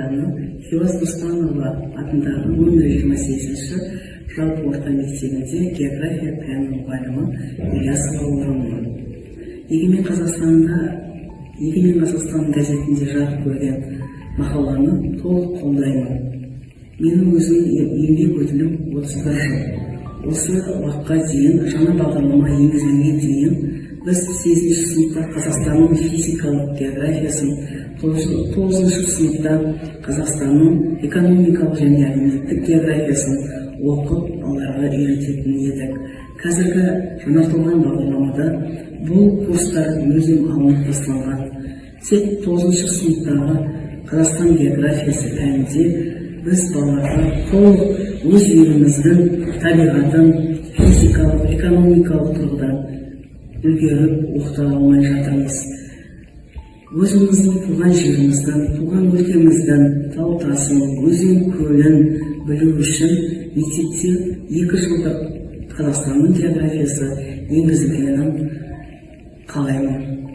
оқушыларына Хиуаз Доспанова атындағы нөмірі 28-ші жалпы орта мектебінде география пәні мұғалімі Ильясова орынмын. Егемен Қазақстан газетінде жарық көрген мақаланы толық қолдаймын. Менің өзім еңбек өтілім 31 жыл. Осы уақытқа дейін жаңа бағдарлама енгізілгенге дейін біз 8-ші сыныпта Қазақстанның физикалық географиясын, 9-ші сыныпта Қазақстанның экономикалық және әлеуметтік географиясын оқып, оларға үйрететін едік. Қазіргі жаңартылған бағдарламада бұл курстар мүлдем алынып тасталған. Тек 9-ші сыныптағы Қазақстан географиясы пәнінде біз балаларға толық өз еліміздің табиғатын физикалық, экономикалық тұрғыдан үлгеріп оқыта алмай жатырмыз. Өзіміздің туған жеріміздің, туған өлкеміздің тау-тасын, өзен көлін білу үшін мектепте 2 жылдық Қазақстанның географиясы енгізілгенін қалаймын.